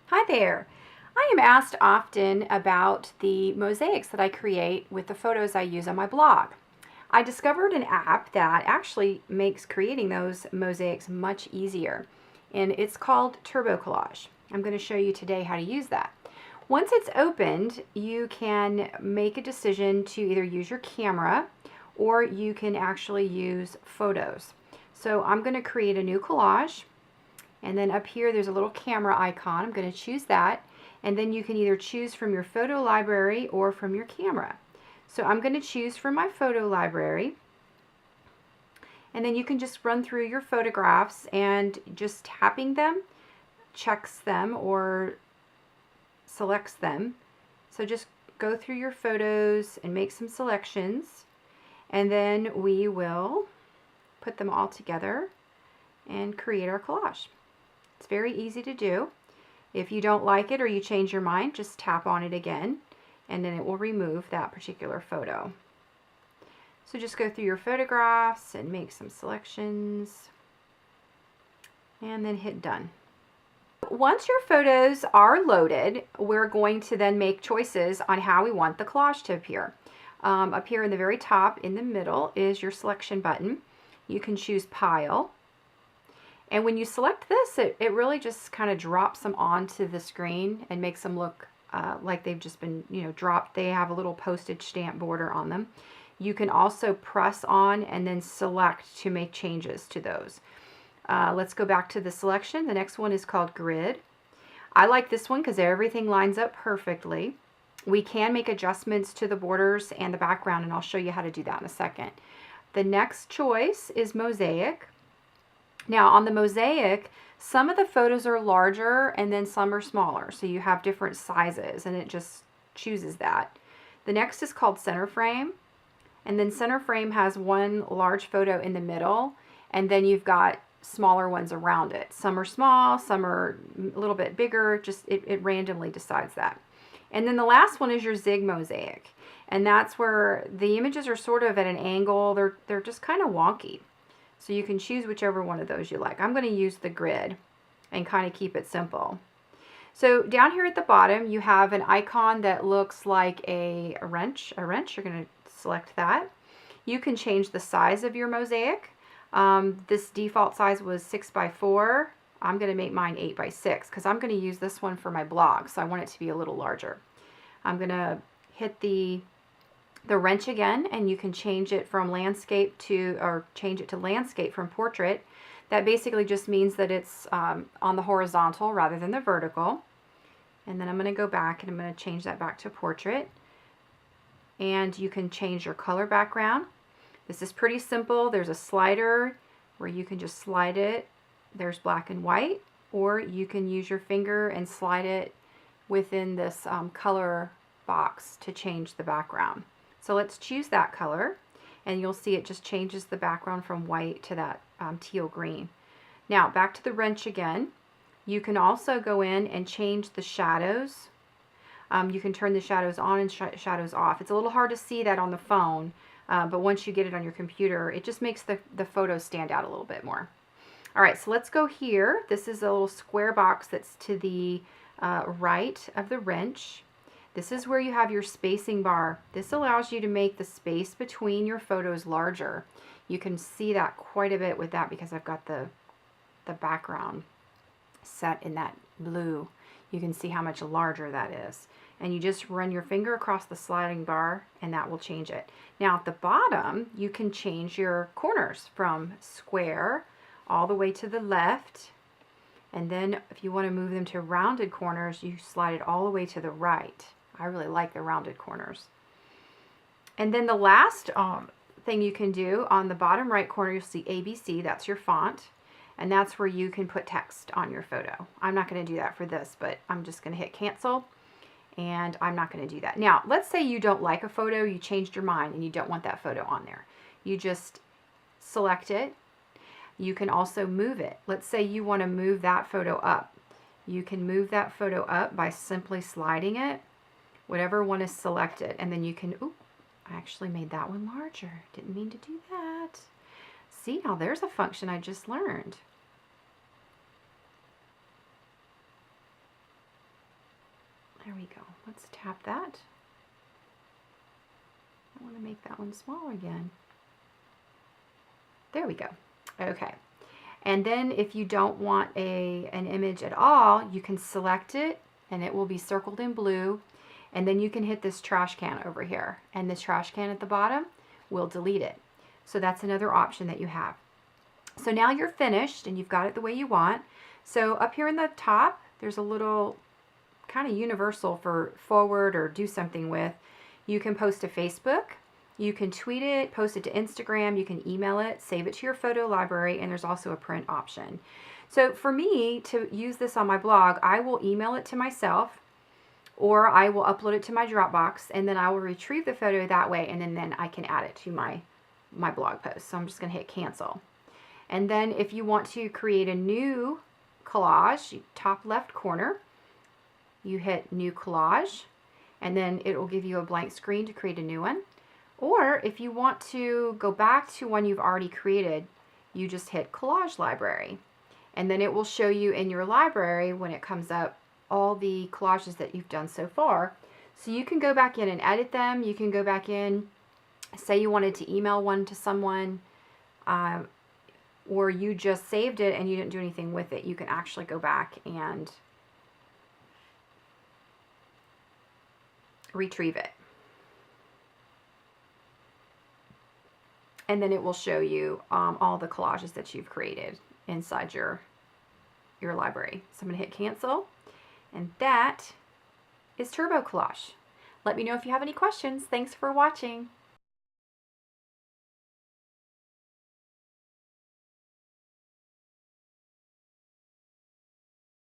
Hi there. I am asked often about the mosaics that I create with the photos I use on my blog. I discovered an app that actually makes creating those mosaics much easier, and it's called TurboCollage. I'm going to show you today how to use that. Once it's opened, you can make a decision to either use your camera or you can actually use photos. So I'm going to create a new collage. And then up here, there's a little camera icon. I'm going to choose that. And then you can either choose from your photo library or from your camera. So I'm going to choose from my photo library. And then you can just run through your photographs and just tapping them checks them or selects them. So just go through your photos and make some selections. And then we will put them all together and create our collage. It's very easy to do. If you don't like it or you change your mind, just tap on it again and then it will remove that particular photo. So just go through your photographs and make some selections and then hit done. Once your photos are loaded, we're going to then make choices on how we want the collage to appear. Up here in the very top in the middle is your selection button. You can choose pile. And when you select this, it really just kind of drops them onto the screen and makes them look like they've just been, dropped. They have a little postage stamp border on them. You can also press on and then select to make changes to those. Let's go back to the selection. The next one is called grid. I like this one because everything lines up perfectly. We can make adjustments to the borders and the background, and I'll show you how to do that in a second. The next choice is mosaic. Now on the mosaic, some of the photos are larger and then some are smaller. So you have different sizes and it just chooses that. The next is called center frame. And then center frame has one large photo in the middle and then you've got smaller ones around it. Some are small, some are a little bit bigger, just it randomly decides that. And then the last one is your Zig Mosaic. And that's where the images are sort of at an angle. They're just kind of wonky. So you can choose whichever one of those you like. I'm going to use the grid and kind of keep it simple. So down here at the bottom, you have an icon that looks like a wrench. You're going to select that. You can change the size of your mosaic. This default size was 6x4. I'm going to make mine 8x6 because I'm going to use this one for my blog. So I want it to be a little larger. I'm going to hit the wrench again, and you can change it from landscape to, or change it to landscape from portrait. That basically just means that it's on the horizontal rather than the vertical. And then I'm going to go back and I'm going to change that back to portrait. And you can change your color background. This is pretty simple. There's a slider where you can just slide it. There's black and white, or you can use your finger and slide it within this color box to change the background. So let's choose that color, and you'll see it just changes the background from white to that teal green. Now back to the wrench again. You can also go in and change the shadows. You can turn the shadows on and shadows off. It's a little hard to see that on the phone, but once you get it on your computer, it just makes the photos stand out a little bit more. All right, so let's go here. This is a little square box that's to the right of the wrench. This is where you have your spacing bar. This allows you to make the space between your photos larger. You can see that quite a bit with that because I've got the background set in that blue. You can see how much larger that is. And you just run your finger across the sliding bar and that will change it. Now at the bottom, you can change your corners from square all the way to the left. And then if you want to move them to rounded corners, you slide it all the way to the right. I really like the rounded corners. And then the last thing you can do on the bottom right corner, you'll see ABC, that's your font. And that's where you can put text on your photo. I'm not going to do that for this, but I'm just going to hit cancel. And I'm not going to do that. Now, let's say you don't like a photo, you changed your mind and you don't want that photo on there. You just select it. You can also move it. Let's say you want to move that photo up. You can move that photo up by simply sliding it. Whatever one is selected, and then you can, ooh, I actually made that one larger. Didn't mean to do that. See, now there's a function I just learned. There we go. Let's tap that. I want to make that one smaller again. There we go. Okay. And then if you don't want an image at all, you can select it and it will be circled in blue. And then you can hit this trash can over here. And this trash can at the bottom will delete it. So that's another option that you have. So now you're finished and you've got it the way you want. So up here in the top, there's a little kind of universal for forward or do something with. You can post to Facebook, you can tweet it, post it to Instagram, you can email it, save it to your photo library, and there's also a print option. So for me to use this on my blog, I will email it to myself or I will upload it to my Dropbox and then I will retrieve the photo that way and then I can add it to my blog post. So I'm just going to hit cancel. And then if you want to create a new collage, top left corner, you hit new collage and then it will give you a blank screen to create a new one. Or if you want to go back to one you've already created, you just hit collage library. And then it will show you in your library when it comes up all the collages that you've done so far. So you can go back in and edit them. You can go back in, say you wanted to email one to someone, or you just saved it and you didn't do anything with it. You can actually go back and retrieve it. And then it will show you all the collages that you've created inside your library. So I'm going to hit cancel. And that is TurboCollage. Let me know if you have any questions. Thanks for watching.